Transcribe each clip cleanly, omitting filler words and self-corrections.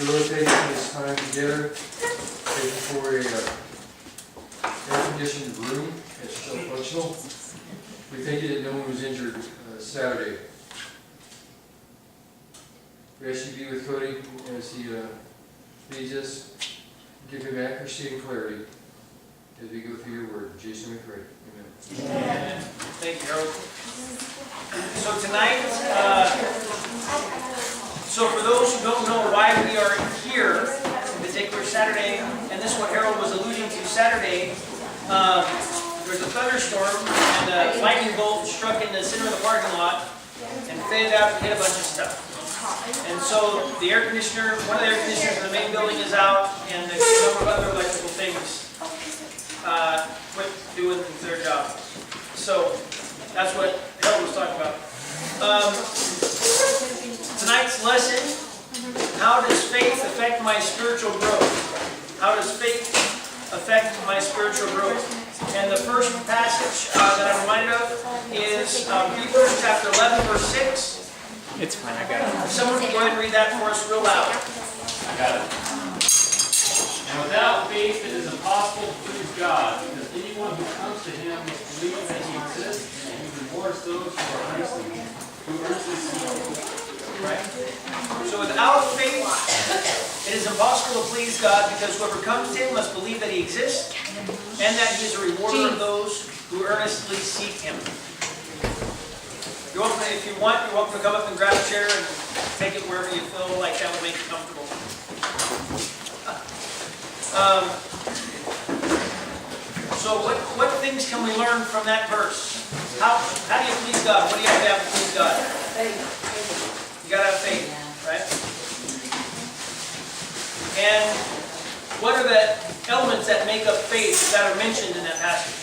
You're taking this time together, taking for a air-conditioned room that's still functional. We think that no one was injured Saturday. We ask you to be with Cody as he leads us. Give him accuracy and clarity as we go through your word. In Jesus' name we pray. Amen. Amen. Thank you, Harold. So tonight, so for those who don't know why we are here, in particular Saturday, and this is what Harold was alluding to Saturday, there's a thunderstorm and a lightning bolt struck in the center of the parking lot and faded out and hit a bunch of stuff. And so the air conditioner, one of the air conditioners in the main building is out, and a number of other electrical things quit doing their job. So that's what Harold was talking about. Tonight's lesson, how does faith affect my spiritual growth? How does faith affect my spiritual growth? And the first passage that I'm reminded of is Hebrews chapter 11, verse 6. It's fine, I got it. Someone can go ahead and read that for us real loud. I got it. And without faith it is impossible to please God, because anyone who comes to Him must believe that He exists, and He rewards those who earnestly seek Him. Right? So without faith, it is impossible to please God, because whoever comes to Him must believe that He exists, and that He is a rewarder of those who earnestly seek Him. You're welcome, if you want, you're welcome to come up and grab a chair and take it wherever you feel like that will make you comfortable. So what things can we learn from that verse? How do you please God? What do you have to please God? You got to have faith, right? And what are the elements that make up faith that are mentioned in that passage?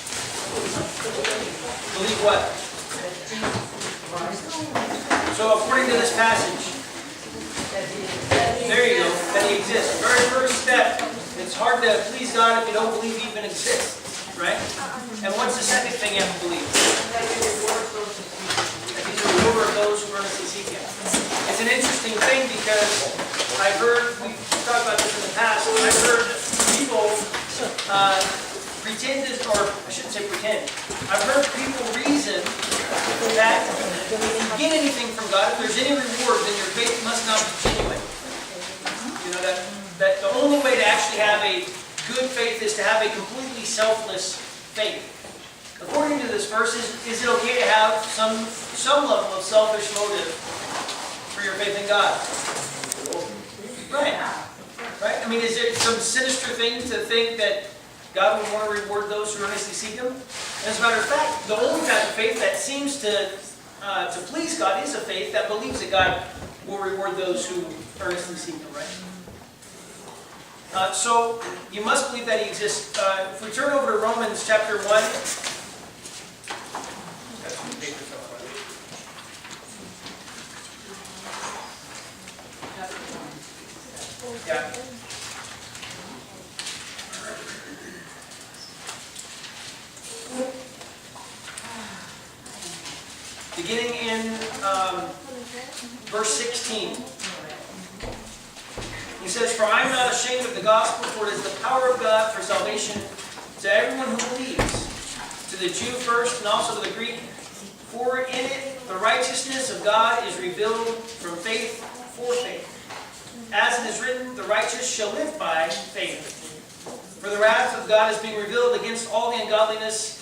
Believe what? So according to this passage, there you go, that He exists. Very first step. It's hard to please God if you don't believe He even exists, right? And what's the second thing you have to believe? That He's a rewarder of those who earnestly seek Him. It's an interesting thing because I've heard, we've talked about this in the past, I've heard people pretend, or I shouldn't say pretend, I've heard people reason that if you get anything from God, if there's any reward, then your faith must not be genuine. You know, that the only way to actually have a good faith is to have a completely selfless faith. According to this verse, is it okay to have some level of selfish motive for your faith in God? Right. Right? I mean, is it some sinister thing to think that God would want to reward those who earnestly seek Him? As a matter of fact, the only type of faith that seems to please God is a faith that believes that God will reward those who earnestly seek Him, right? So, you must believe that He exists. If we turn over to Romans chapter 1. Yeah. Beginning in verse 16. He says, "For I am not ashamed of the gospel, for it is the power of God for salvation to everyone who believes, to the Jew first and also to the Greek. For in it the righteousness of God is revealed from faith for faith. As it is written, the righteous shall live by faith. For the wrath of God is being revealed against all the ungodliness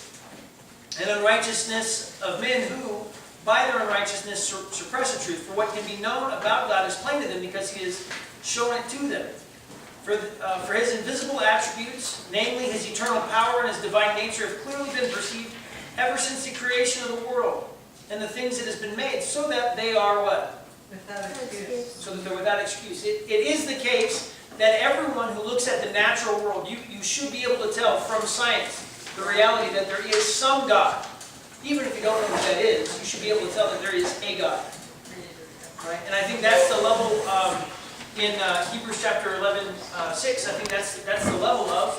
and unrighteousness of men who, by their unrighteousness, suppress the truth. For what can be known about God is plain to them, because He has shown it to them. For His invisible attributes, namely His eternal power and His divine nature, have clearly been perceived ever since the creation of the world and the things that has been made, so that they are what? Without excuse. So that they're without excuse. It is the case that everyone who looks at the natural world, you should be able to tell from science the reality that there is some God. Even if you don't know what that is, you should be able to tell that there is a God. Right? And I think that's the level in Hebrews chapter 11, 6. I think that's the level of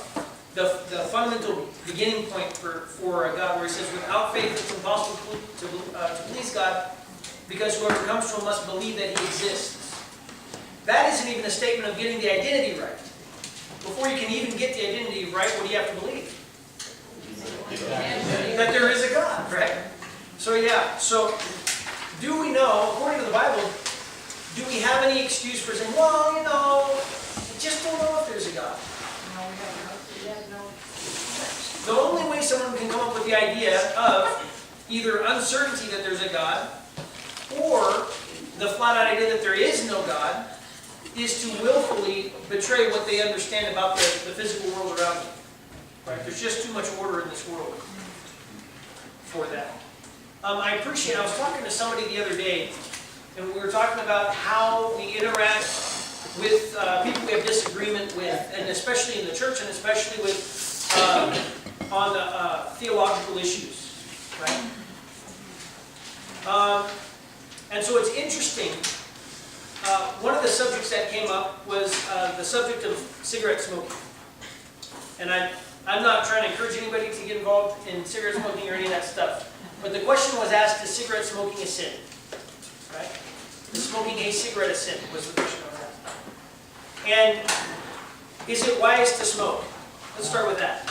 the fundamental beginning point for God, where He says, without faith it's impossible to please God, because whoever comes to Him must believe that He exists, that isn't even a statement of getting the identity right. Before you can even get the identity right, what do you have to believe? That there is a God, right? So yeah, so do we know, according to the Bible, do we have any excuse for saying, well, you know, I just don't know if there's a God? The only way someone can come up with the idea of either uncertainty that there's a God or the flat-out idea that there is no God is to willfully betray what they understand about the physical world around them. Right? There's just too much order in this world for that. I was talking to somebody the other day, and we were talking about how we interact with people we have disagreement with, and especially in the church, and especially with on theological issues, right? And so it's interesting. One of the subjects that came up was the subject of cigarette smoking. And I'm not trying to encourage anybody to get involved in cigarette smoking or any of that stuff. But the question was asked, is cigarette smoking a sin? Right? Is smoking a cigarette a sin? Was the question I was asked. And is it wise to smoke? Let's start with that.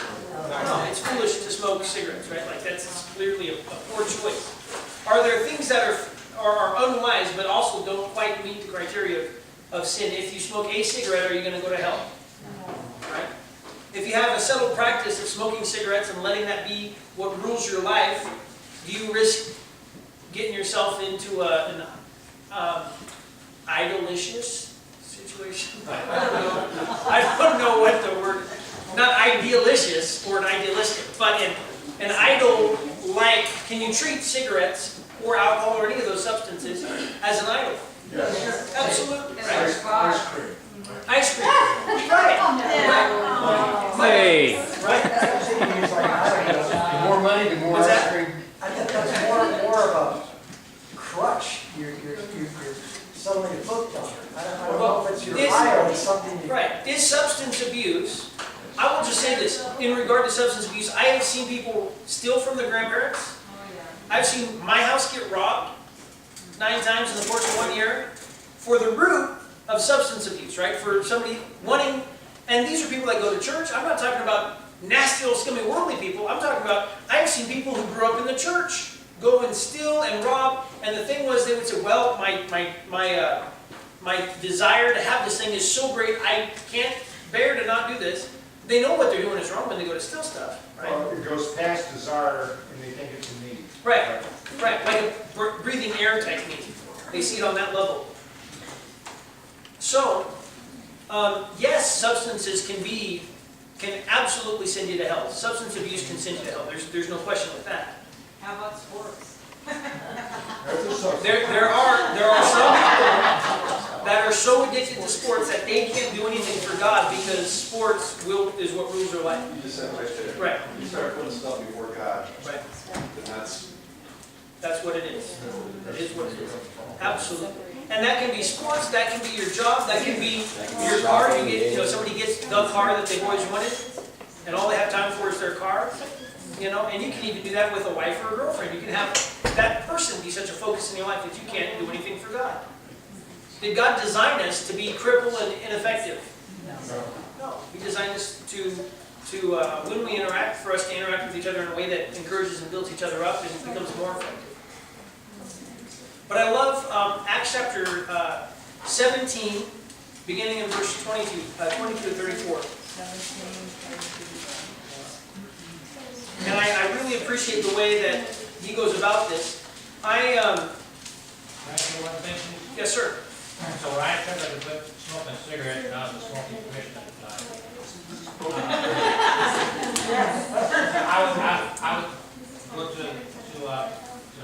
No, it's foolish to smoke cigarettes, right? Like that's clearly a poor choice. Are there things that are unwise but also don't quite meet the criteria of sin? If you smoke a cigarette, are you going to go to hell? Right? If you have a settled practice of smoking cigarettes and letting that be what rules your life, do you risk getting yourself into an idolicious situation? I don't know what the word, not idealicious or an idealistic, but an idol-like. Can you treat cigarettes or alcohol or any of those substances as an idol? Yes. Absolutely. Right? Ice cream. Ice cream. Right. Hey. Right. The more money, the more What's ice that? cream. I think that's more of a crutch. You're suddenly hooked on it. I don't know if it's your idol, it's something you... Right. Is substance abuse, I will just say this, in regard to substance abuse, I have seen people steal from their grandparents. I've seen my house get robbed 9 times in the course of 1 year for the root of substance abuse, right? For somebody wanting, and these are people that go to church. I'm not talking about nasty old scummy worldly people. I'm talking about, I've seen people who grew up in the church go and steal and rob, and the thing was they would say, well, my desire to have this thing is so great, I can't bear to not do this. They know what they're doing is wrong when they go to steal stuff, right? Well, it goes past desire and they think it's a need. Right, right, like a breathing air technique. They see it on that level. So, yes, substances can absolutely send you to hell. Substance abuse can send you to hell. There's no question with that. How about sports? There are some people that are so addicted to sports that they can't do anything for God because sports is what rules their life. You just said right there. Right. You start putting stuff before God, Right. then That's what it is. It is what it is. Absolutely. And that can be sports, that can be your job, that can be your car. Somebody gets the car that they've always wanted, and all they have time for is their car. And you can even do that with a wife or a girlfriend. You can have that person be such a focus in your life that you can't do anything for God. Did God design us to be crippled and ineffective? No. He designed us to when we interact, for us to interact with each other in a way that encourages and builds each other up and becomes more effective. But I love Acts chapter 17, beginning in verse 22 to 34. And I really appreciate the way that he goes about this. Can I say one thing? Yes, sir. So when I took to quit smoking cigarettes, and I was a smoking commission at the time. I would look to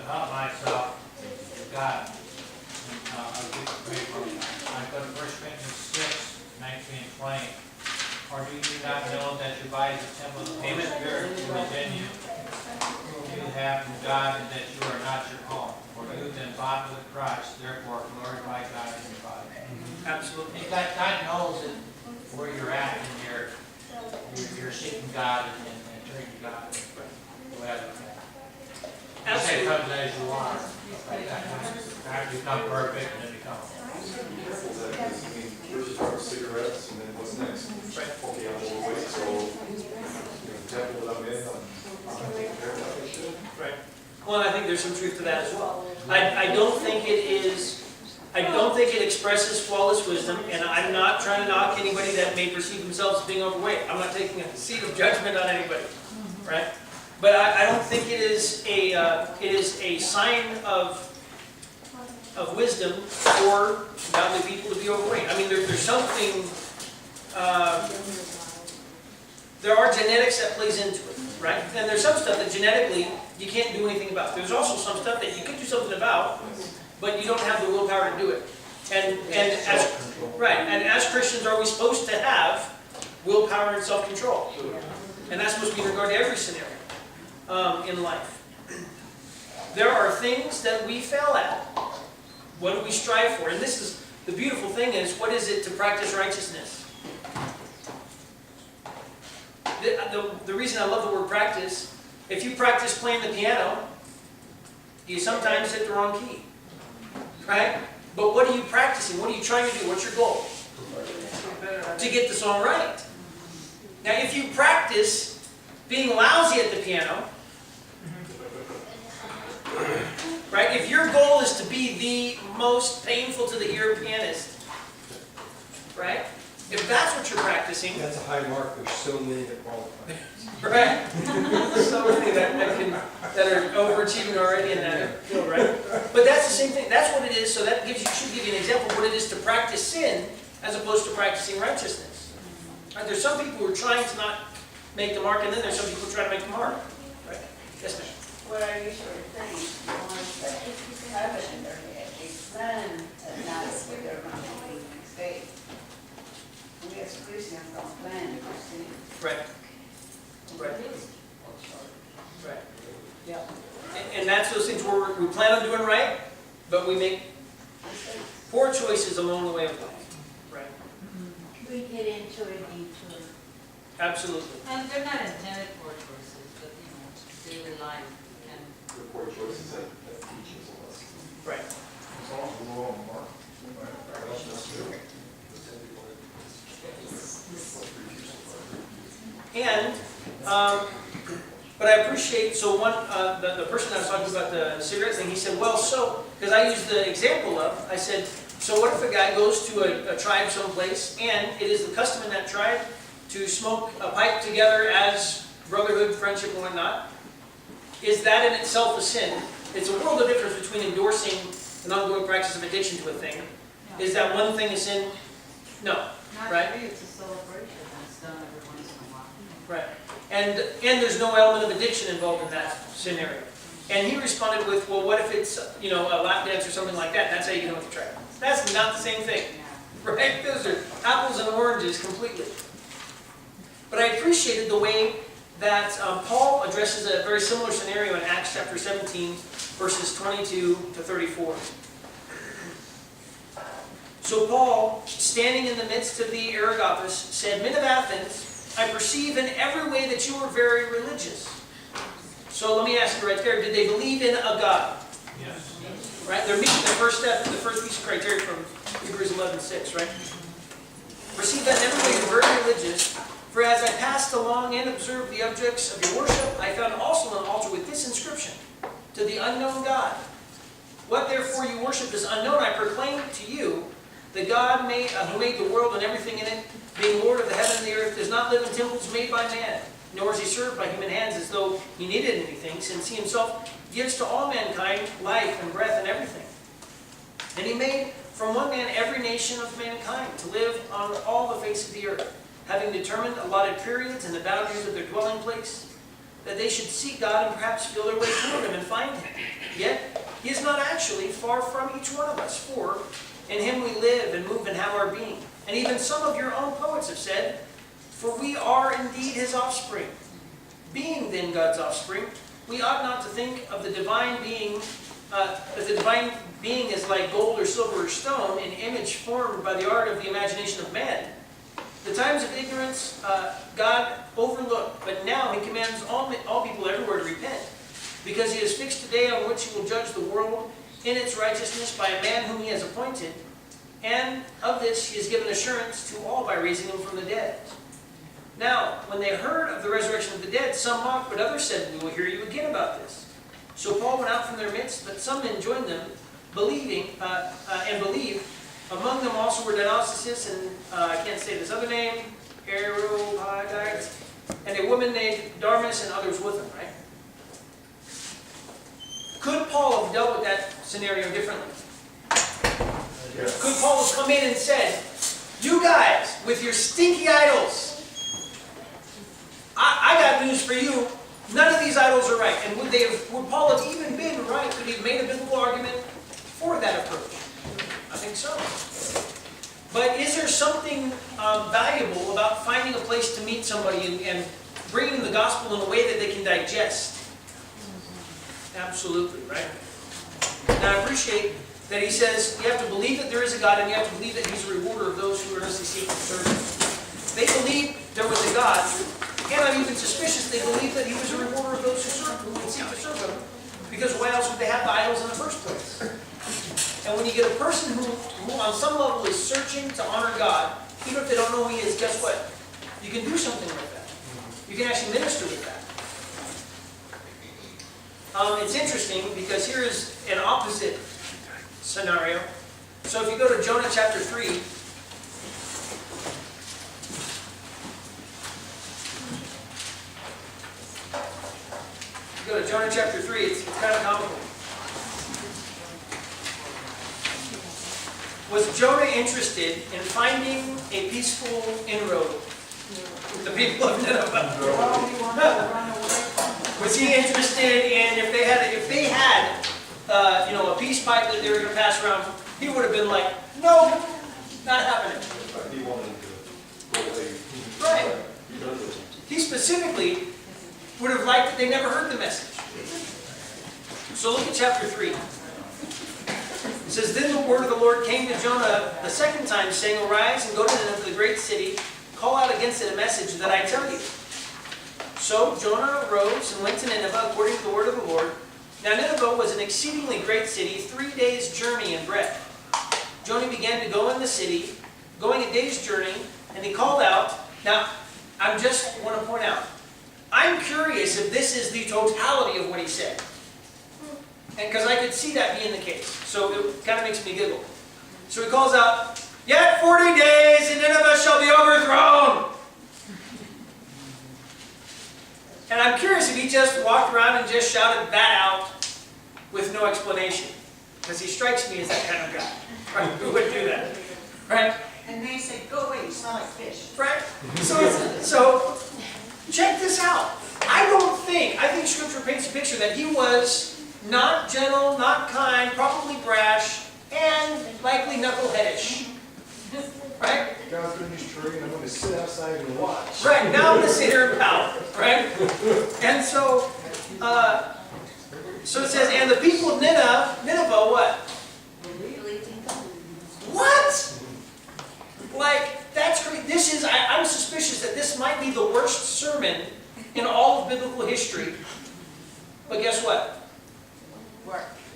help myself with God. I would get great from it. I put 1 Corinthians 6, 19 and 20. Or do you not know that your body is a temple of the Holy Spirit who is in you, whom you have from God, and that you are not your own? For you have been bought with a price, therefore glorify God in your body. Absolutely. And God knows that where you're at and you're seeking God and turning to God. Whatever. You say come as you are. After you become perfect and then become. Careful that doesn't mean talk about cigarettes, and then what's next? Right. Okay, I'm overweight, so, temple that I'm in, I'm taking care of that, they should. Right. Well, and I think there's some truth to that as well. I don't think it expresses flawless wisdom, and I'm not trying to knock anybody that may perceive themselves as being overweight. I'm not taking a seat of judgment on anybody, right? But I don't think it is a sign of wisdom for godly people to be overweight. I mean, there's something, there are genetics that plays into it, right? And there's some stuff that genetically you can't do anything about. There's also some stuff that you could do something about, but you don't have the willpower to do it. And as Christians, are we supposed to have willpower and self-control? And that's supposed to be in regard to every scenario in life. There are things that we fail at. What do we strive for? And this is the beautiful thing: is what is it to practice righteousness? The reason I love the word practice, if you practice playing the piano, you sometimes hit the wrong key, right? But what are you practicing? What are you trying to do? What's your goal? To get the song right. Now, if you practice being lousy at the piano, right? If your goal is to be the most painful to the ear pianist, right? If that's what you're practicing, That's a high mark, there's so many that qualify. right? So many that are overachieving already in that field, right? But that's the same thing. That's what it is. So that should give you an example of what it is to practice sin as opposed to practicing righteousness. Right? There's some people who are trying to not make the mark, and then there's some people who try to make the mark. Right? Yes, ma'am. What I usually think, the ones that have it in their head, they plan to not see they're going to make a mistake. We as Christians don't plan to sin. Right. Right. Right. Yeah. And that's those things where we plan on doing right, but we make poor choices along the way of life. Right. We get into a detour. Absolutely. And they're not intended for choices, but daily life can. The poor choices that teaches us. Right. As long as we're on the mark. And, but I appreciate, so one, the person I was talking about the cigarette thing, he said, well, so, because I used the example of, I said, so what if a guy goes to a tribe someplace, and it is the custom in that tribe to smoke a pipe together as brotherhood, friendship, and whatnot? Is that in itself a sin? It's a world of difference between endorsing an ongoing practice of addiction to a thing. Is that one thing a sin? No. Not Right. really, it's a celebration that's done every once in a while. Right. And there's no element of addiction involved in that scenario. And he responded with, well, what if it's, a lap dance or something like that, and that's how you get on with the tribe? That's not the same thing. Right? Those are apples and oranges completely. But I appreciated the way that Paul addresses a very similar scenario in Acts chapter 17, verses 22 to 34. So Paul, standing in the midst of the Areopagus, said, "Men of Athens, I perceive in every way that you are very religious." So let me ask you right there, did they believe in a God? Yes. Right? They're meeting the first step, the first piece of criteria from Hebrews 11:6, right? Perceive that in every way you're very religious. For as I passed along and observed the objects of your worship, I found also an altar with this inscription: to the unknown God. What therefore you worship is unknown, I proclaim to you. The God who made the world and everything in it, being Lord of the heaven and the earth, does not live in temples made by man, nor is he served by human hands as though he needed anything, since he himself gives to all mankind life and breath and everything. And he made from one man every nation of mankind to live on all the face of the earth, having determined allotted periods and the boundaries of their dwelling place, that they should seek God and perhaps feel their way toward him and find him. Yet he is not actually far from each one of us, for in him we live and move and have our being. And even some of your own poets have said, for we are indeed his offspring. Being then God's offspring, we ought not to think of the divine being, that the divine being is like gold or silver or stone, an image formed by the art of the imagination of man. The times of ignorance God overlooked, but now he commands all people everywhere to repent, because he has fixed a day on which he will judge the world in its righteousness by a man whom he has appointed. And of this he has given assurance to all by raising him from the dead. Now, when they heard of the resurrection of the dead, some mocked, but others said, "We will hear you again about this." So Paul went out from their midst, but some men joined them, believed. Among them also were Dionysius and I can't say this other name, Areopagites, and a woman named Darmas, and others with them. Right? Could Paul have dealt with that scenario differently? Yes. Could Paul have come in and said, "You guys with your stinky idols, I got news for you. None of these idols are right." And would Paul have even been right? Could he have made a biblical argument for that approach? I think so. But is there something valuable about finding a place to meet somebody and bringing the gospel in a way that they can digest? Absolutely, right? Now I appreciate that he says you have to believe that there is a God and you have to believe that he's a rewarder of those who earnestly seek to serve him. They believed there was a God, and I'm even suspicious they believed that he was a rewarder of those who would seek to serve him, because why else would they have the idols in the first place? And when you get a person who on some level is searching to honor God, even if they don't know who he is, guess what? You can do something with that. You can actually minister with that. It's interesting because here is an opposite scenario. So if you go to Jonah chapter 3, go to Jonah chapter 3, it's kind of comical. Was Jonah interested in finding a peaceful inroad with the people of Nineveh? Was he interested in if they had a peace pipe that they were going to pass around? He would have been like, "No, not happening." He wanted to go away. Right. He specifically would have liked that they never heard the message. So look at chapter 3. It says, "Then the word of the Lord came to Jonah the second time, saying, Arise and go to Nineveh, the great city, call out against it a message that I tell you. So Jonah arose and went to Nineveh according to the word of the Lord. Now Nineveh was an exceedingly great city, 3 days' journey in breadth. Jonah began to go in the city, going a day's journey, and he called out." Now, I just want to point out, I'm curious if this is the totality of what he said. And because I could see that being the case. So it kind of makes me giggle. So he calls out, "Yet 40 days and Nineveh shall be overthrown." And I'm curious if he just walked around and just shouted that out with no explanation. Because he strikes me as that kind of guy. Right? Who would do that? Right? And they say, "Go away, you smell like fish." Right? So check this out. I think Scripture paints a picture that he was not gentle, not kind, probably brash, and likely knuckleheadish. Right? God's doing this tree, and I'm going to sit outside and watch. Right, now I'm going to sit here and pout. Right? And so it says, "And the people of Nineveh, what? What? Like, that's crazy. I'm suspicious that this might be the worst sermon in all of biblical history. But guess what?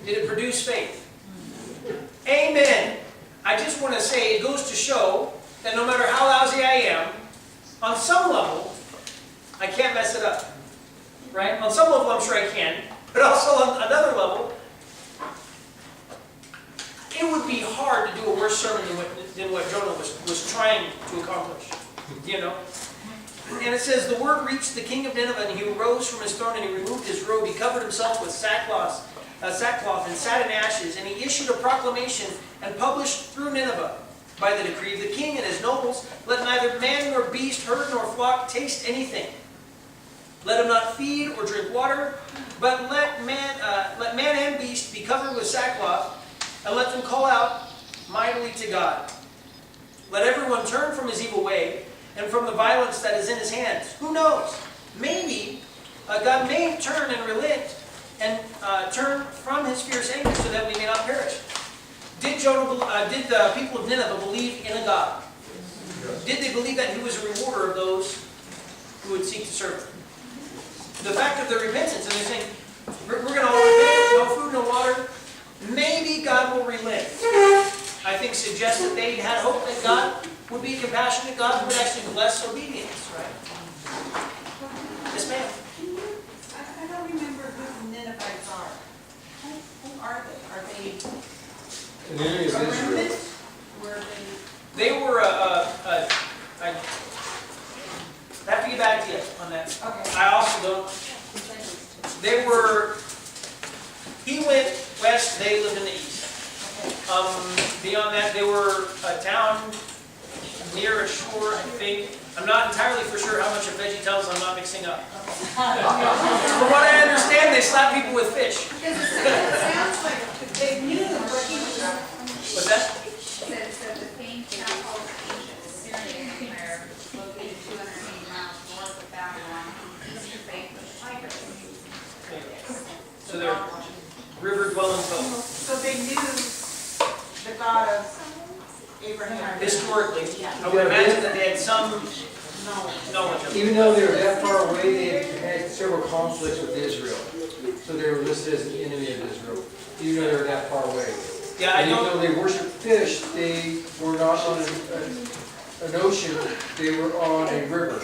Did it produce faith? Amen. I just want to say it goes to show that no matter how lousy I am, on some level, I can't mess it up. Right? On some level, I'm sure I can. But also on another level, it would be hard to do a worse sermon than what Jonah was trying to accomplish. You know? And it says, "The word reached the king of Nineveh, and he arose from his throne, and he removed his robe. He covered himself with sackcloth and sat in ashes. And he issued a proclamation and published through Nineveh, by the decree of the king and his nobles, let neither man nor beast, herd nor flock taste anything. Let him not feed or drink water, but let man and beast be covered with sackcloth, and let them call out mightily to God. Let everyone turn from his evil way and from the violence that is in his hands." Who knows? Maybe God may turn and relent and turn from his fierce anger so that we may not perish. Did the people of Nineveh believe in a God? Did they believe that he was a rewarder of those who would seek to serve him? The fact of their repentance, and they're saying, "We're going to all repent, no food, no water. Maybe God will relent." I I think suggests that they had hope that God would be compassionate, God would actually bless obedience, right? Yes, ma'am? I don't remember who the Ninevites are. Who are they? Are they An enemy of a Israel. remnant? Were they? They were I have to get back to you on that. Okay. I also don't, they were, he went west, they lived in the east. Beyond that, they were a town near a shore, I think. I'm not entirely for sure how much of VeggieTales I'm not mixing up. From what I understand, they slap people with fish. Because it sounds like they knew what he was. What's that? Said the famed capital of ancient Assyrian Empire, located 280 miles north of Babylon, east of Bank of Tigris. So they're river-dwelling folk. So they knew the God of Abraham. Historically, I would imagine that they had some knowledge of it. Even though they were that far away, they had several conflicts with Israel. So they were listed as an enemy of Israel, even though they were that far away. Yeah, I And even know. though they worshiped fish, they were not on an ocean, they were on a river.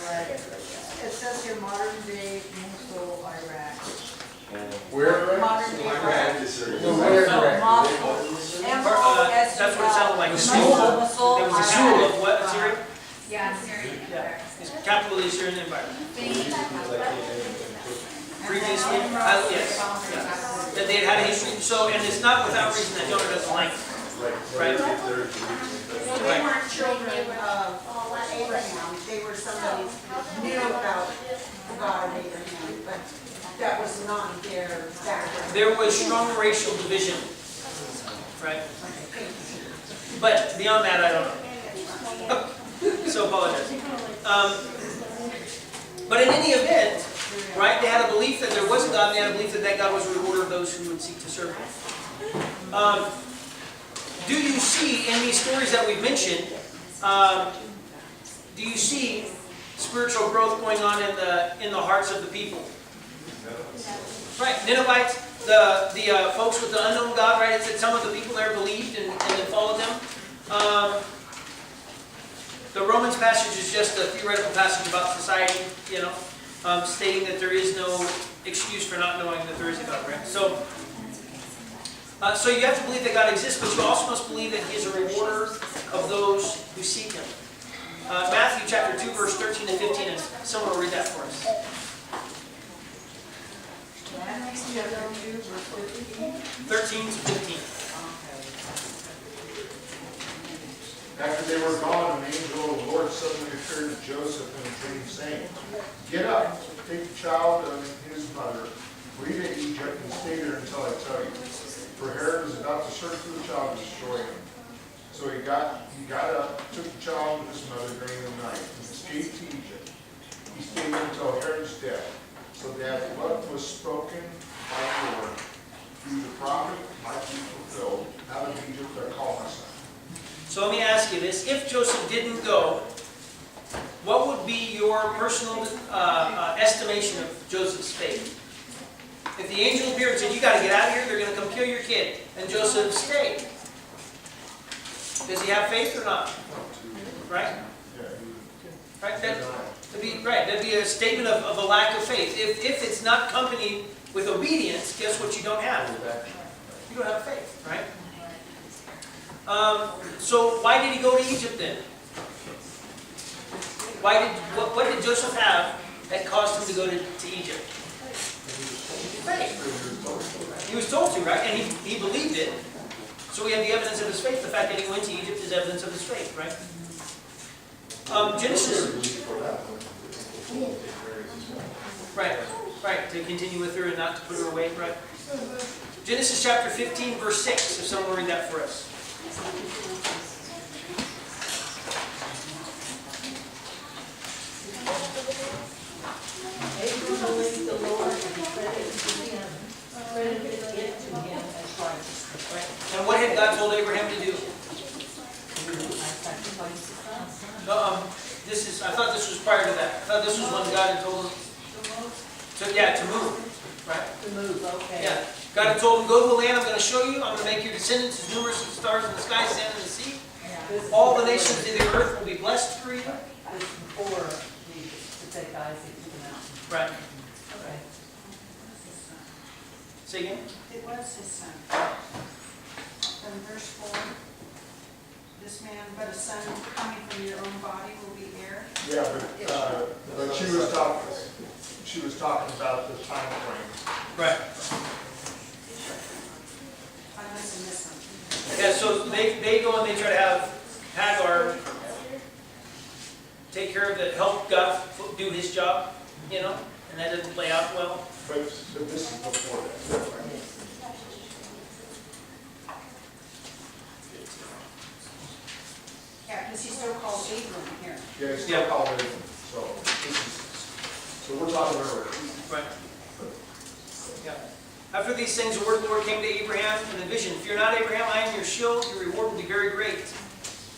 Right. It says here modern day Mosul, Iraq. Where? Modern day Iraq. No, where? That's what it sounded like. Mosul, There Mosul, was a Iraq. school of what, Assyria? Yeah, Assyrian Empire. It's capital of the Assyrian Empire. Previously, yes, yeah. That they had had a history, so, and it's not without reason that Jonah doesn't like it. Right. They weren't children of Abraham, they were somebody who knew about the God of Abraham, but that was not their background. There was strong racial division, right? But beyond that, I don't know. So apologize. But in any event, right, they had a belief that there was a God, and they had a belief that that God was a rewarder of those who would seek to serve Him. Do you see in these stories that we've mentioned, do you see spiritual growth going on in the hearts of the people? Right, Ninevites, the folks with the unknown God, right? It said some of the people there believed and then followed them. The Romans passage is just a theoretical passage about society, stating that there is no excuse for not knowing that there is a God, right? So you have to believe that God exists, but you also must believe that He is a rewarder of those who seek Him. Matthew chapter 2, verse 13 to 15, and someone will read that for us. Matthew chapter 2, verse 15. 13 to 15. After they were gone, an angel of the Lord suddenly appeared to Joseph in a dream, saying, "Get up, take the child and his mother, flee to Egypt, and stay there until I tell you. For Herod is about to search for the child to destroy him." So he got up, took the child and his mother during the night, and escaped to Egypt. He stayed until Herod's death, so that what was spoken by the Lord through the prophet might be fulfilled. Out of Egypt I call my son. So let me ask you this. If Joseph didn't go, what would be your personal estimation of Joseph's faith? If the angel appeared and said, "You got to get out of here, they're going to come kill your kid," and Joseph stayed, does he have faith or not? Right? Right? That'd be a statement of a lack of faith. If it's not accompanied with obedience, guess what you don't have? You don't have faith, right? So why did he go to Egypt then? What did Joseph have that caused him to go to Egypt? Faith. He was told to, right? And he believed it. So we have the evidence of his faith. The fact that he went to Egypt is evidence of his faith, right? Genesis. Right. To continue with her and not to put her away, right? Genesis chapter 15, verse 6. If someone will read that for us. Abram believed the Lord and credited it to him as righteousness. Right? And what had God told Abraham to do? I thought this was prior to that. I thought this was when God had told him to move. Right? To move, okay. Yeah. God had told him, go to the land I'm going to show you. I'm going to make your descendants as numerous as the stars in the sky, sand in the sea. All the nations of the earth will be blessed through you. This is before Jesus, to take Isaac to the mountain. Right. Okay. Say again? It was his son. From verse 4, this man, but a son coming from your own body will be heir. Yeah, but she was talking about the time frame. Right. I must have missed something. Yeah, so they go and they try to have Hagar take care of it, help God do his job, you know, and that didn't play out well. But this is before that. Yeah, because he's still called Abram here. Yeah, it's Yeah. still called it, so this is, so we're talking earlier. Right. Yeah. After these things, the word of the Lord came to Abraham in a vision. Fear not, Abraham, I am your shield. Your reward will be very great.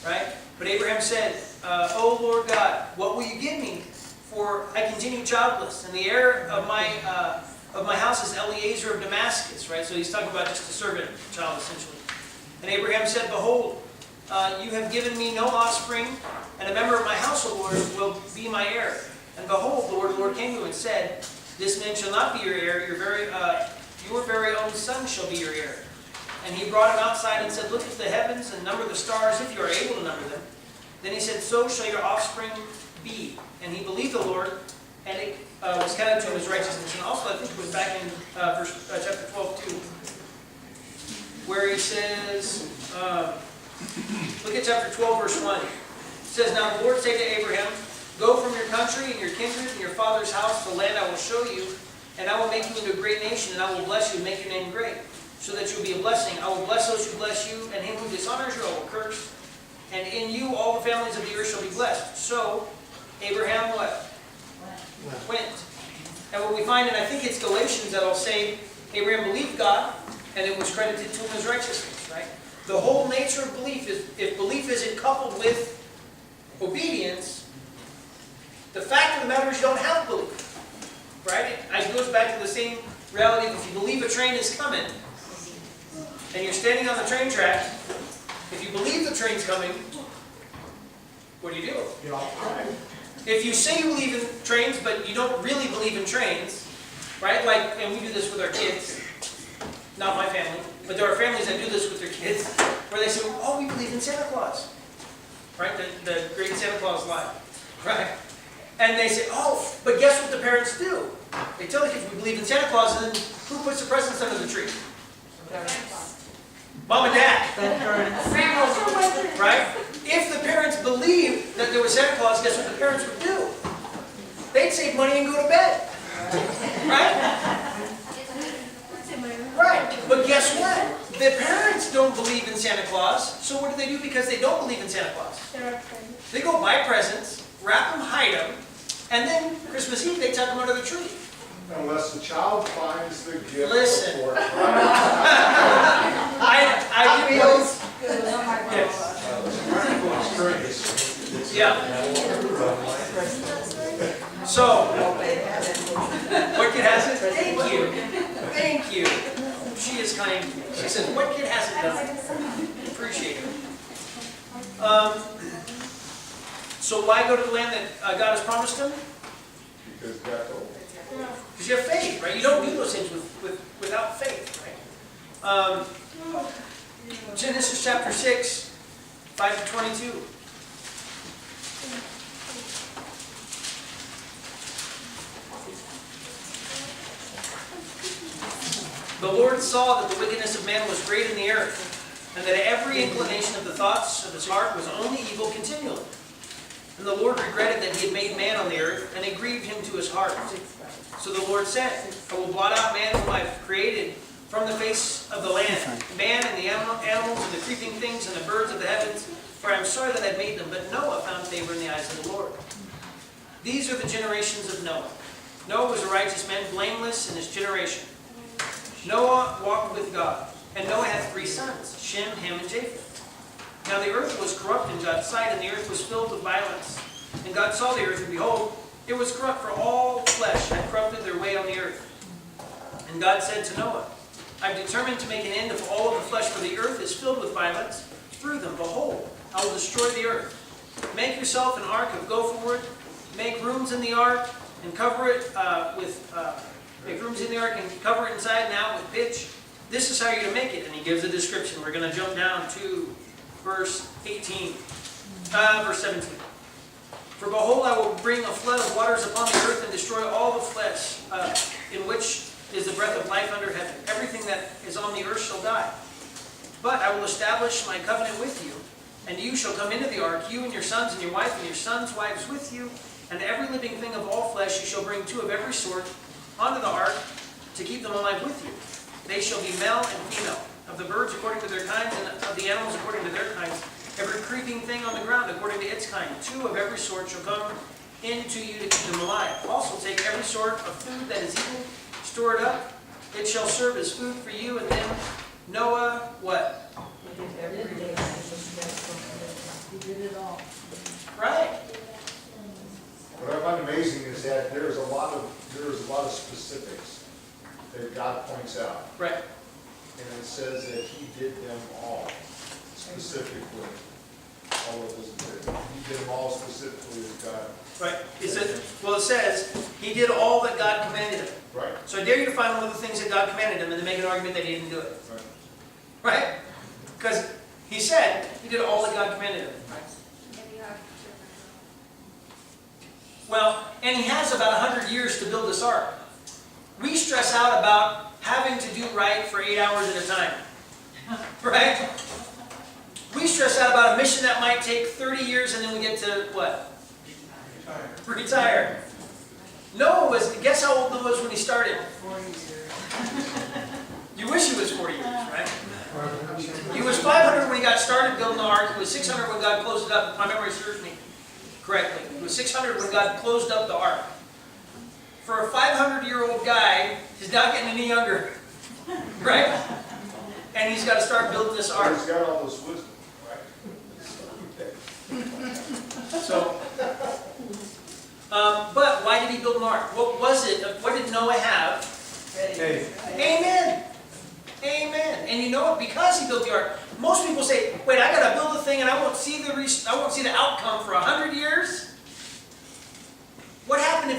Right? But Abraham said, O Lord God, what will you give me? For I continue childless, and the heir of my house is Eliezer of Damascus. Right? So he's talking about just a servant child, essentially. And Abraham said, behold, you have given me no offspring, and a member of my household, Lord, will be my heir. And behold, the word of the Lord came to him and said, this man shall not be your heir, your very own son shall be your heir. And he brought him outside and said, look at the heavens and number the stars, if you are able to number them. Then he said, so shall your offspring be. And he believed the Lord, and it was counted to him as righteousness. And also, I think it was back in chapter 12 too, where he says, look at chapter 12, verse 1. It says, now the Lord said to Abraham, go from your country and your kindred and your father's house to the land I will show you, and I will make you into a great nation, and I will bless you and make your name great, so that you will be a blessing. I will bless those who bless you, and him who dishonors you I will curse. And in you all the families of the earth shall be blessed. So Abraham what? Went. And what we find, and I think it's Galatians that'll say, Abraham believed God, and it was credited to him as righteousness, right? The whole nature of belief is, if belief isn't coupled with obedience, the fact of the matter is you don't have belief, right? It goes back to the same reality of if you believe a train is coming, and you're standing on the train track, if you believe the train's coming, what do you do? Get off the train. If you say you believe in trains, but you don't really believe in trains, right? Like, and we do this with our kids, not my family, but there are families that do this with their kids, where they say, oh, we believe in Santa Claus, right? The great Santa Claus lie, right? And they say, oh, but guess what the parents do? They tell the kids, we believe in Santa Claus, and then who puts the presents under the tree? Mom and Dad. Right? If the parents believed that there was Santa Claus, guess what the parents would do? They'd save money and go to bed. Right? Right. But guess what? The parents don't believe in Santa Claus, so what do? Because they don't believe in Santa Claus? They go buy presents, wrap them, hide them, and then Christmas Eve they tuck them under the tree. Unless the child finds the gift Listen. before. I Bills. Oh my God. Yeah. So, what kid has it? Thank you. Thank you. She is kind. She said, what kid hasn't done it? Appreciate it. So why go to the land that God has promised him? Because God told. Because you have faith, right? You don't do those things without faith, right? Genesis chapter 6, 5 to 22. The Lord saw that the wickedness of man was great in the earth, and that every inclination of the thoughts of his heart was only evil continually. And the Lord regretted that he had made man on the earth, and it grieved him to his heart. So the Lord said, I will blot out man whom I have created from the face of the land, man and the animals and the creeping things and the birds of the heavens, for I am sorry that I made them. But Noah found favor in the eyes of the Lord. These are the generations of Noah. Noah was a righteous man, blameless in his generation. Noah walked with God, and Noah had 3 sons, Shem, Ham, and Japheth. Now the earth was corrupt in God's sight, and the earth was filled with violence. And God saw the earth, and behold, it was corrupt, for all flesh had corrupted their way on the earth. And God said to Noah, I've determined to make an end of all of the flesh, for the earth is filled with violence through them. Behold, I will destroy the earth. Make yourself an ark of go forward. Make rooms in the ark and cover it make rooms in the ark and cover it inside and out with pitch. This is how you're going to make it. And he gives a description. We're going to jump down to verse 18, verse 17. For behold, I will bring a flood of waters upon the earth and destroy all the flesh, in which is the breath of life under heaven. Everything that is on the earth shall die. But I will establish my covenant with you, and you shall come into the ark, you and your sons and your wife and your sons' wives with you, and every living thing of all flesh you shall bring 2 of every sort onto the ark to keep them alive with you. They shall be male and female, of the birds according to their kinds, and of the animals according to their kinds. Every creeping thing on the ground according to its kind. 2 of every sort shall come into you to keep them alive. Also take every sort of food that is eaten, store it up. It shall serve as food for you. And then Noah, what? He did it all. Right? What I find amazing is that there's a lot of specifics that God points out. Right. And it says that he did them all specifically. All of us did. He did them all specifically as God. Right. It says, he did all that God commanded him. Right. So I dare you to find one of the things that God commanded him and then make an argument that he didn't do it. Right. Right? Because he said he did all that God commanded him. Right? Maybe you have Well, and he has about 100 years to build this ark. We stress out about having to do right for 8 hours at a time. Right? We stress out about a mission that might take 30 years and then we get to what? Retire. Noah was, guess how old he was when he started? 40 years. You wish he was 40 years, right? He was 500 when he got started building the ark. He was 600 when God closed it up, if my memory serves me correctly. He was 600 when God closed up the ark. For a 500-year-old guy, he's not getting any younger. Right? And he's got to start building this ark. He's got all this wisdom, right? So, but why did he build an ark? What was it? What did Noah have? Amen. Amen. And you know what? Because he built the ark, most people say, "Wait, I got to build a thing, and I won't see the outcome for 100 years." What happened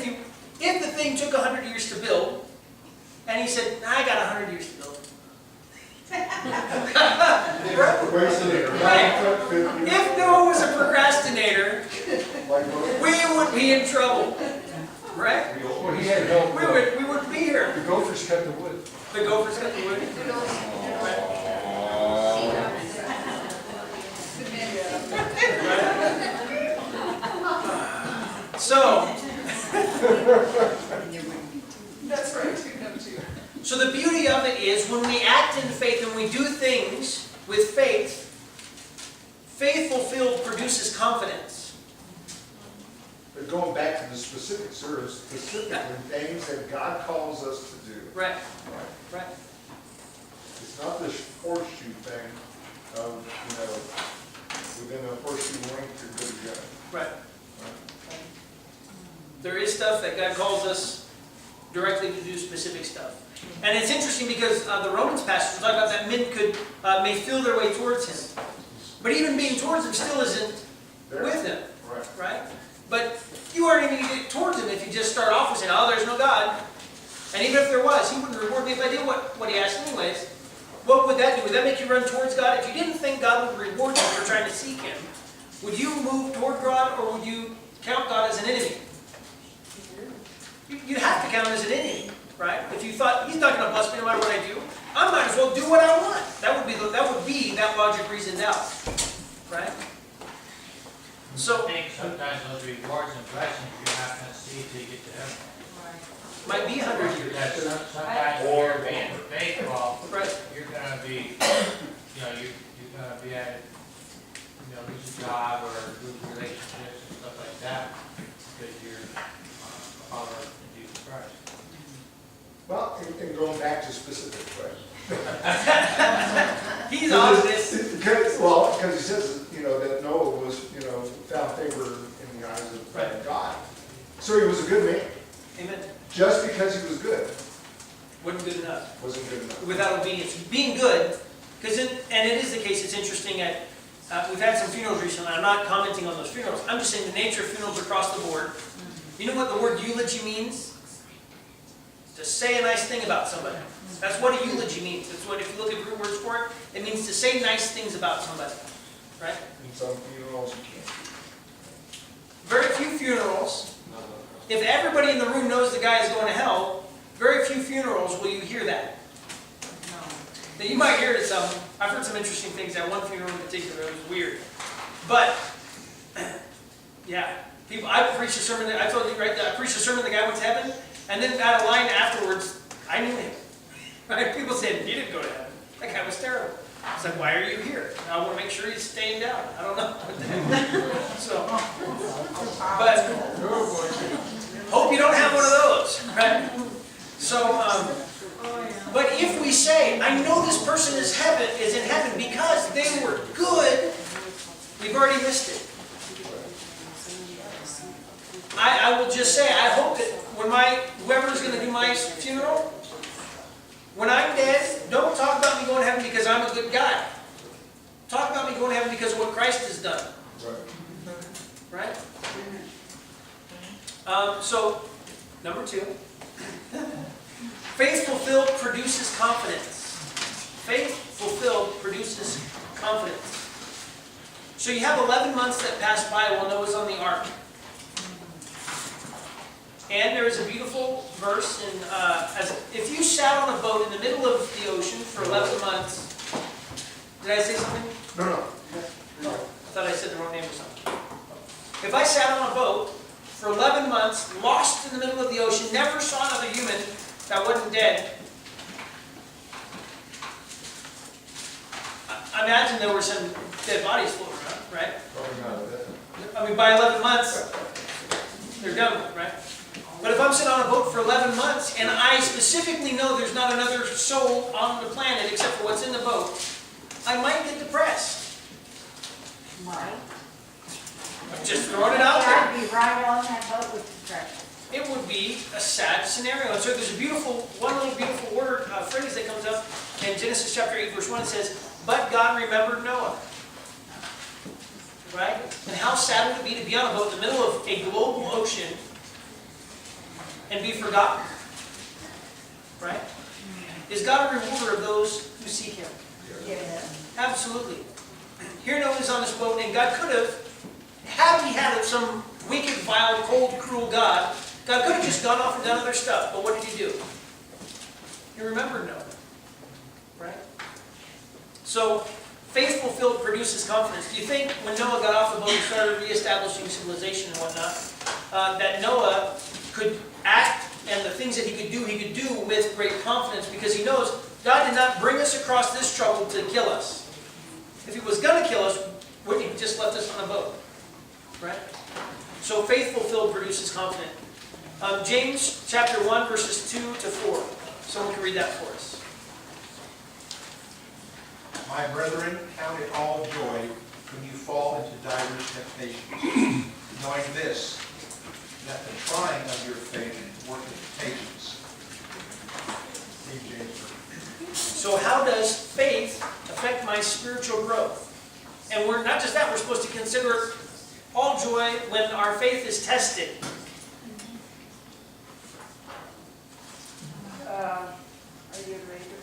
if the thing took 100 years to build, and he said, "I got 100 years to build"? Right. If Noah was a procrastinator, we would be in trouble. Right? Well, he had help. We would be here. The gophers cut the wood. The gophers got the wood. So, That's right. so the beauty of it is when we act in faith and we do things with faith, faith fulfilled produces confidence. But going back to the specifics, there are specifically things that God calls us to do. Right. Right. Right. It's not this horseshoe thing of, within a horseshoe length, you're good to go. Right. There is stuff that God calls us directly to do specific stuff. And it's interesting because the Romans passage talk about that men may feel their way towards him. But even being towards him still isn't with him. Right. Right? But you aren't even going to get towards him if you just start off with saying, "Oh, there's no God." And even if there was, he wouldn't reward me if I did what he asked anyways. What would that do? Would that make you run towards God? If you didn't think God would reward you for trying to seek him, would you move toward God or would you count God as an enemy? You'd have to count him as an enemy, right? If you thought, he's not going to bless me no matter what I do, I might as well do what I want. That would be that logic reasoned out, right? So, I think sometimes those rewards and blessings you're not going to see till you get to heaven. might be 100 years. Because sometimes when you're being faithful, Right. you're going to be, you're going to be at, lose a job or lose relationships and stuff like that because you're a follower of Jesus Christ. Well, and going back to specific questions. He's on this. Because he says, that Noah was, found favor in the eyes of Right. God. So he was a good man. Amen. Just because he was good Wasn't good enough. Wasn't good enough. Without obedience. Being good, because and it is the case, it's interesting that we've had some funerals recently. I'm not commenting on those funerals. I'm just saying the nature of funerals across the board. You know what the word eulogy means? To say a nice thing about somebody. That's what a eulogy means. That's what, if you look at root words for it, it means to say nice things about somebody. Right? In some funerals, you can't. Very few funerals, if everybody in the room knows the guy is going to hell, very few funerals will you hear that. Now you might hear it at some. I've heard some interesting things at one funeral in particular. It was weird. But, yeah. People, I preached a sermon, I told you, right, I preached a sermon, the guy went to heaven, and then got a line afterwards, I knew him. Right? People said, he didn't go to heaven. That guy was terrible. I said, why are you here? I want to make sure he's staying down. I don't know. So, but, hope you don't have one of those, right? So, but if we say, I know this person is in heaven because they were good, we've already missed it. I will just say, I hope that when whoever's going to do my funeral, when I'm dead, don't talk about me going to heaven because I'm a good guy. Talk about me going to heaven because of what Christ has done. Right? So, number 2. Faith fulfilled produces confidence. Faith fulfilled produces confidence. So you have 11 months that pass by while Noah's on the ark. And there is a beautiful verse in, if you sat on a boat in the middle of the ocean for 11 months, did I say something? No. I thought I said the wrong name or something. If I sat on a boat for 11 months, lost in the middle of the ocean, never saw another human that wasn't dead, I imagine there were some dead bodies floating around, right? Probably not that. I mean, by 11 months, they're done with, right? But if I'm sitting on a boat for 11 months, and I specifically know there's not another soul on the planet except for what's in the boat, I might get depressed. Right. I'm just throwing it out there. I'd be right on that boat with depression. It would be a sad scenario. And so there's a one little beautiful word, phrase that comes up in Genesis chapter 8, verse 1. It says, but God remembered Noah. Right? And how sad would it be to be on a boat in the middle of a global ocean and be forgotten? Right? Is God a rewarder of those who seek Him? Yes. Absolutely. Here Noah's on this boat, and God could have, had he had some wicked, vile, cold, cruel God, God could have just gone off and done other stuff. But what did He do? He remembered Noah. Right? So, faith fulfilled produces confidence. Do you think when Noah got off the boat and started reestablishing civilization and whatnot, that Noah could act and the things that he could do with great confidence because he knows God did not bring us across this trouble to kill us. If He was going to kill us, wouldn't He just left us on a boat? Right? So faith fulfilled produces confidence. James chapter 1 verses 2 to 4. Someone can read that for us. My brethren, count it all joy when you fall into diverse temptations, knowing this, that the trying of your faith worketh patience. So how does faith affect my spiritual growth? And we're not just that, we're supposed to consider all joy when our faith is tested. A year later.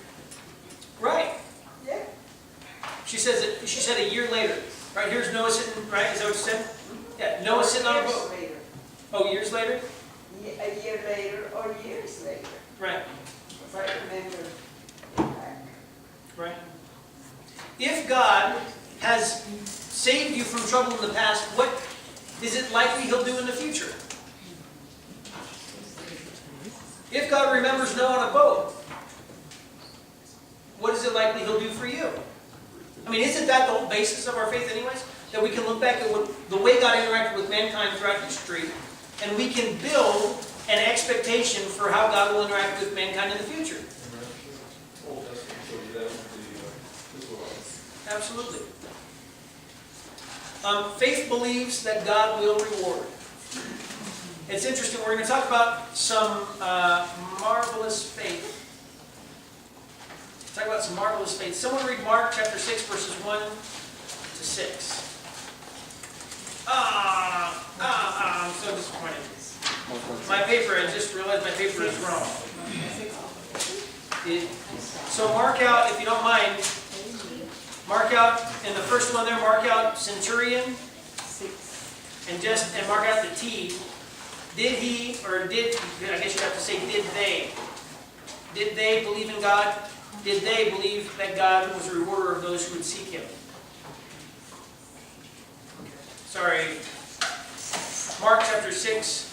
Right. Yeah. She said a year later. Right, here's Noah sitting, right? Is that what you said? Yeah, Noah sitting on a boat. Years later. Oh, years later? A year later or years later. Right. If I remember back. Right. If God has saved you from trouble in the past, what is it likely He'll do in the future? If God remembers Noah on a boat, what is it likely He'll do for you? I mean, isn't that the whole basis of our faith anyways? That we can look back at the way God interacted with mankind throughout history, and we can build an expectation for how God will interact with mankind in the future. Absolutely. Faith believes that God will reward. It's interesting, we're going to talk about some marvelous faith Talk about some marvelous faith. Someone read Mark chapter 6, verses 1 to 6. I'm so disappointed. My paper, I just realized my paper is wrong. So mark out, if you don't mind, mark out, in the first one there, mark out centurion, and mark out the T. Did he, or did, I guess you have to say, did they? Did they believe in God? Did they believe that God was a rewarder of those who would seek Him? Sorry. Mark chapter 6,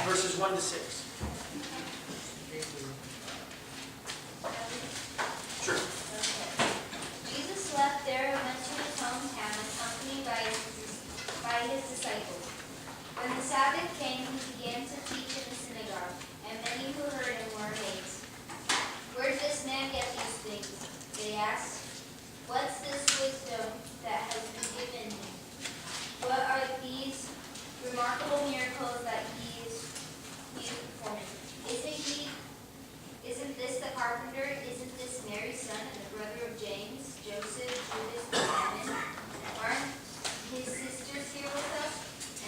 verses 1 to 6. Sure. Jesus left there and went to his hometown, accompanied by his disciples. When the Sabbath came, he began to teach in the synagogue, and many who heard him were amazed. "Where did this man get these things?" they asked. "What's this wisdom that has been given him? What are these remarkable miracles that he is performing? Isn't this the carpenter? Isn't this Mary's son and the brother of James, Joseph, Judas, and Simon? Aren't his sisters here with us?"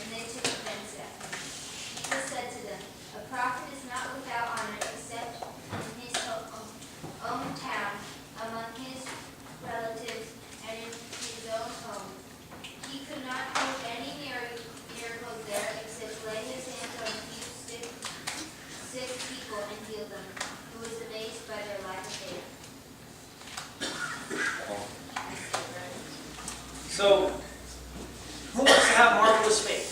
And they took offense at him. Jesus said to them, "A prophet is not without honor except in his own town, among his relatives, and in his own home." He could not do any miracles there except lay his hands on a few sick people and heal them. He was amazed by their lack of faith. So, who wants to have marvelous faith?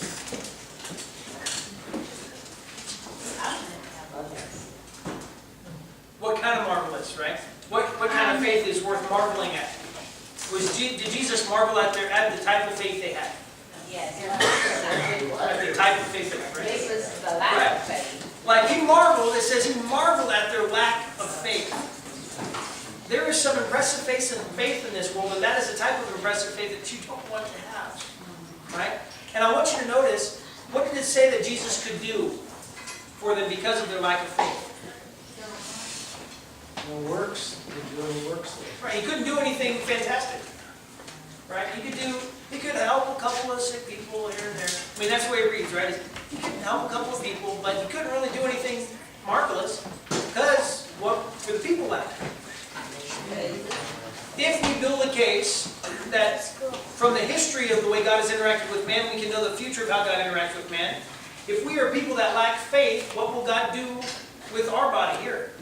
What kind of marvelous, right? What kind of faith is worth marveling at? Did Jesus marvel at the type of faith they had? Yes. At the type of faith they had, right? It was the lack of faith. Like he marveled, it says he marveled at their lack of faith. There is some impressive faith in this world, but that is the type of impressive faith that you don't want to have. Right? And I want you to notice, what did it say that Jesus could do for them because of their lack of faith? No works, didn't do any works there. Right? He couldn't do anything fantastic. Right? He could help a couple of sick people here and there. I mean, that's the way it reads, right? He could help a couple of people, but he couldn't really do anything marvelous because what for the people lacked. If we build a case that from the history of the way God has interacted with man, we can know the future of how God interacts with man. If we are people that lack faith, what will God do with our body here?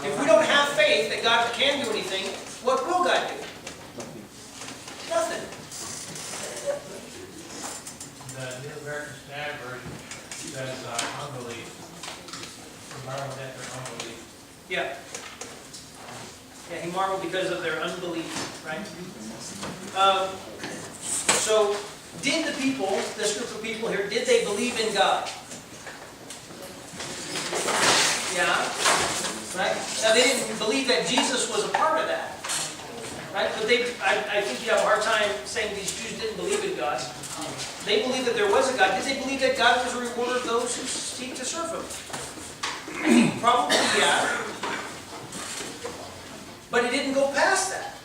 If we don't have faith that God can do anything, what will God do? Nothing. The New American Standard Version says unbelief. Marvel at their unbelief. Yeah. Yeah, he marveled because of their unbelief, right? So, did the people, this group of people here, did they believe in God? Yeah. Right? Now, they didn't believe that Jesus was a part of that. Right? But I think you have a hard time saying these Jews didn't believe in God. They believed that there was a God. Did they believe that God was a rewarder of those who seek to serve Him? I think probably, yeah. But it didn't go past that.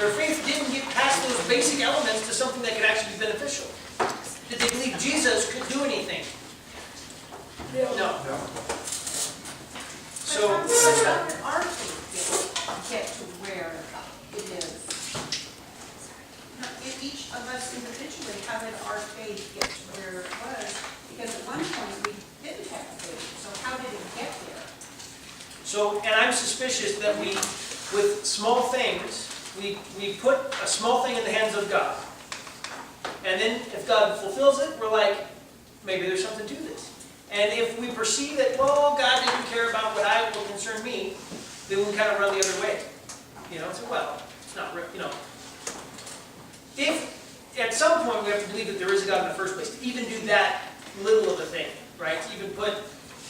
Their faith didn't get past those basic elements to something that could actually be beneficial. Did they believe Jesus could do anything? No. So, How did our faith get to where it is? Each of us individually, how did our faith get to where it was? Because at one point we didn't have faith, so how did it get there? So, and I'm suspicious that we, with small things, we put a small thing in the hands of God. And then if God fulfills it, we're like, maybe there's something to this. And if we perceive that, well, God didn't care about what will concern me, then we kind of run the other way. You know, so, well, it's not, you know. If at some point we have to believe that there is a God in the first place, to even do that little of a thing, right? To even put,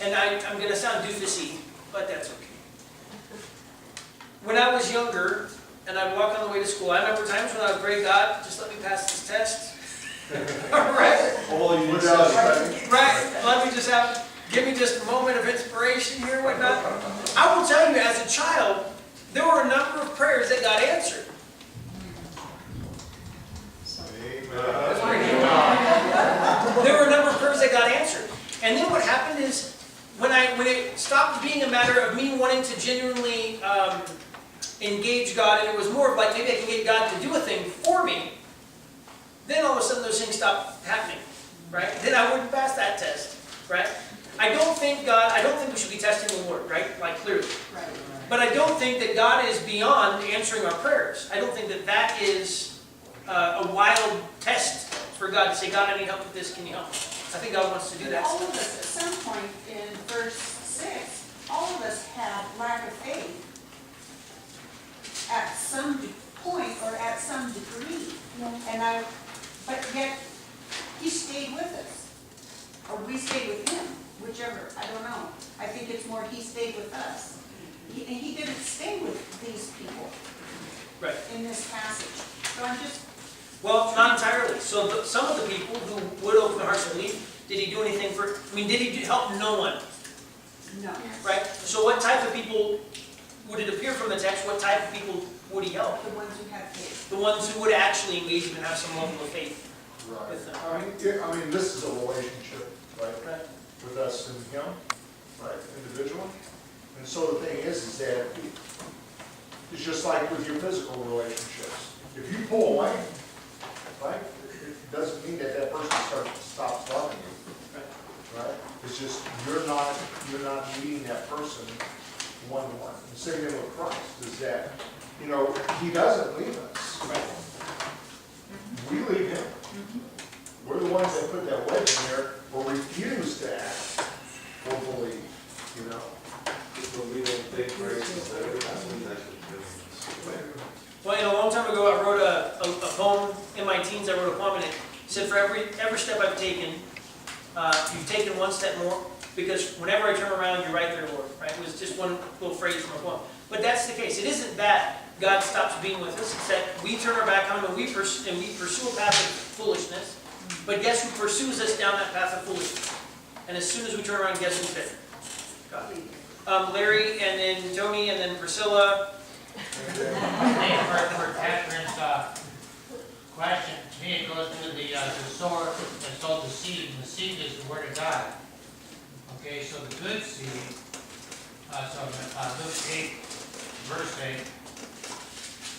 and I'm going to sound doofusy, but that's okay. When I was younger, and I'd walk on the way to school, I remember times when I would pray, God, just let me pass this test. Right? Without faith. Right. Let me just have, give me just a moment of inspiration here and whatnot. I will tell you, as a child, there were a number of prayers that got answered. There were a number of prayers that got answered. And then what happened is, when it stopped being a matter of me wanting to genuinely engage God, and it was more of like, maybe I can get God to do a thing for me, then all of a sudden those things stopped happening, right? Then I wouldn't pass that test, right? I don't think we should be testing the Lord, right? Like, clearly. Right. But I don't think that God is beyond answering our prayers. I don't think that that is a wild test for God to say, God, I need help with this, can you help? I think God wants to do But that all stuff. of us, at some point in verse 6, all of us have lack of faith at some point or at some degree. But yet, he stayed with us. Or we stayed with him, whichever, I don't know. I think it's more he stayed with us. He didn't stay with these people Right. in this passage. So I'm just, Well, not entirely. So some of the people who would open their hearts and believe, did he do anything for, did he help no one? no. Right? So what type of people would it appear from the text, what type of people would he help? The ones who have faith. The ones who would actually engage him and have some level of faith Right. with them. I mean, this is a relationship, right? Right. With us and him, right, individual. And so the thing is that it's just like with your physical relationships. If you pull away, right, it doesn't mean that that person stops loving you, right? It's just you're not meeting that person one-to-one. The same thing with Christ is that, he doesn't leave us. Right. We leave him. We're the ones that put that wedge in there or refuse to act or believe, When we don't think grace is there, that's when that should Well, a long time ago, I wrote a poem in my teens. I wrote a poem, and it said, for every step I've taken, you've taken one step more, because whenever I turn around, you're right there, Lord. Right? It was just one little phrase from a poem. But that's the case. It isn't that God stops being with us. It's that we turn our back on Him and we pursue a path of foolishness. But guess who pursues us down that path of foolishness? And as soon as we turn around, guess who's there? God. Larry, and then Tony, and then Priscilla. For Catherine's question, to me it goes to the sower that sowed the seed, and the seed is the word of God. Okay, so the good seed, Luke 8, verse 8,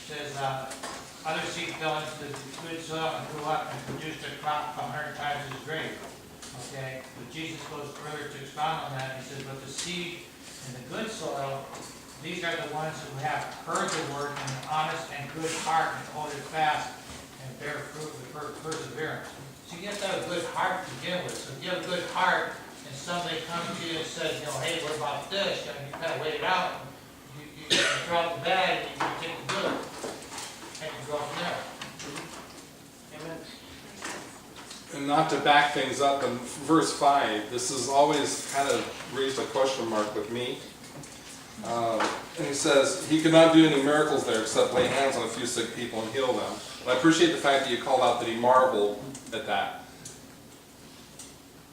says, other seed fell into the good soil and grew up and produced a crop 100 times as great. Okay, but Jesus goes further to expound on that. He says, but the seed in the good soil, these are the ones who have heard the word in an honest and good heart and hold it fast and bear fruit with perseverance. So you have to have a good heart to begin with. So if you have a good heart and somebody comes to you and says, hey, what about this? You kind of wait it out. You throw out the bad and you take the good. And you go from there. Amen. And not to back things up, in verse 5, this has always kind of raised a question mark with me. And he says, he could not do any miracles there except lay hands on a few sick people and heal them. And I appreciate the fact that you called out that he marveled at that.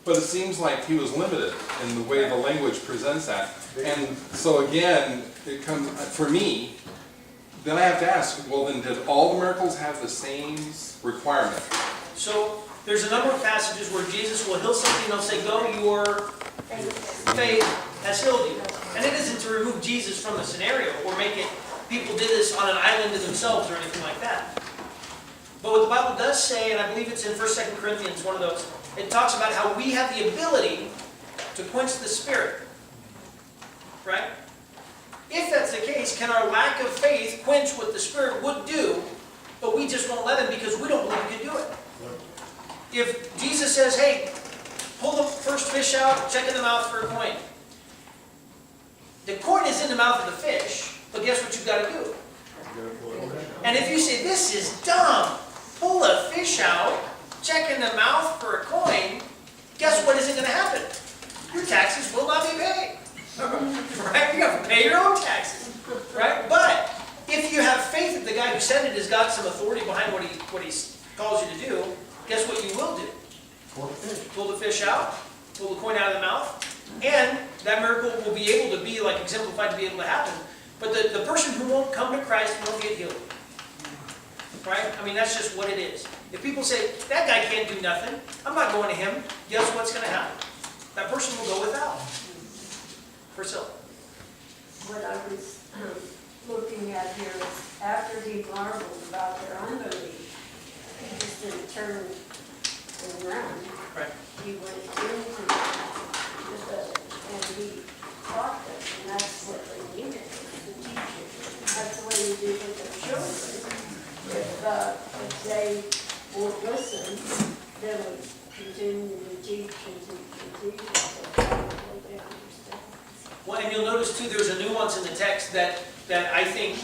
But it seems like he was limited in the way the language presents that. And so again, it comes, for me, then I have to ask, well then did all the miracles have the same requirement? So there's a number of passages where Jesus will heal something and he'll say, go, your faith has healed you. And it isn't to remove Jesus from the scenario or make it, people did this on an island to themselves or anything like that. But what the Bible does say, and I believe it's in 1st, 2 Corinthians, one of those, it talks about how we have the ability to quench the Spirit. Right? If that's the case, can our lack of faith quench what the Spirit would do, but we just won't let Him because we don't believe He can do it? If Jesus says, hey, pull the first fish out, check in the mouth for a coin. The coin is in the mouth of the fish, but guess what you've got to do? And if you say, this is dumb, pull a fish out, check in the mouth for a coin, guess what isn't going to happen? Your taxes will not be paid. Right? You have to pay your own taxes. Right? But if you have faith that the guy who said it has got some authority behind what he calls you to do, guess what you will do? Pull the fish out, pull the coin out of the mouth, And that miracle will be able to be like exemplified to be able to happen. But the person who won't come to Christ won't get healed. Right? I mean, that's just what it is. If people say, that guy can't do nothing, I'm not going to him, guess what's going to happen? That person will go without. Priscilla. What I was looking at here is after he marveled about their unbelief, he just didn't turn and run. Right. He went into and he taught them, and that's what they needed, the teaching. That's the way you do with their children. If they won't listen, then we continue to teach and teach and teach until they understand. Well, and you'll notice too, there's a nuance in the text that I think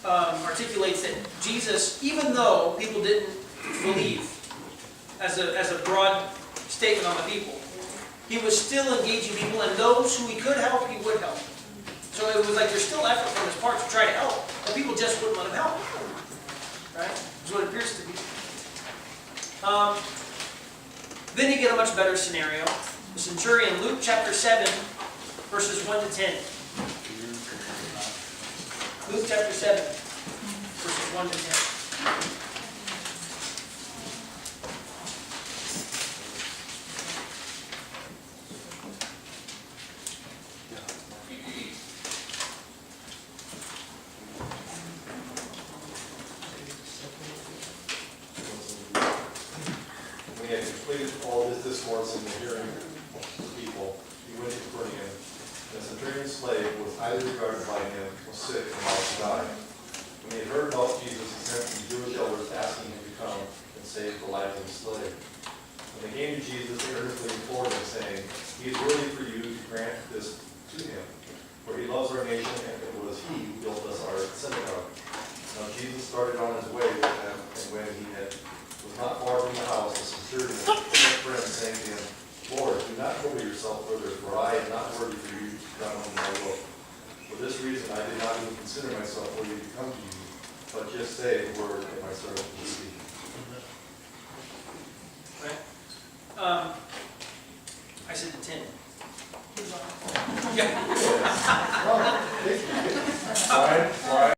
articulates that Jesus, even though people didn't believe, as a broad statement on the people, he was still engaging people, and those who he could help, he would help. So it was like there's still effort from his part to try to help, but people just wouldn't let him help. Right? That's what it appears to be. Then you get a much better scenario. The centurion, Luke chapter 7, verses 1 to 10. Luke chapter 7, verses 1 to 10. When he had completed all his discourse in the hearing of the people, he went to Capernaum. And the centurion's slave was highly regarded by him, was sick and about to die. When he had heard about Jesus, he sent to the Jewish elders asking him to come and save the life of his slave. When they came to Jesus, they earnestly implored him, saying, "He is worthy for you to grant this to him, for he loves our nation, and it was he who built us our synagogue." Now Jesus started on his way with them, and when he was not far from the house, the centurion sent for him, saying to him, "Lord, do not trouble yourself further, for I am not worthy for you to come under my roof. For this reason I did not even consider myself worthy to come to you, but just say the word, and my servant will speak." Right? I said the 10. Yeah. Brian,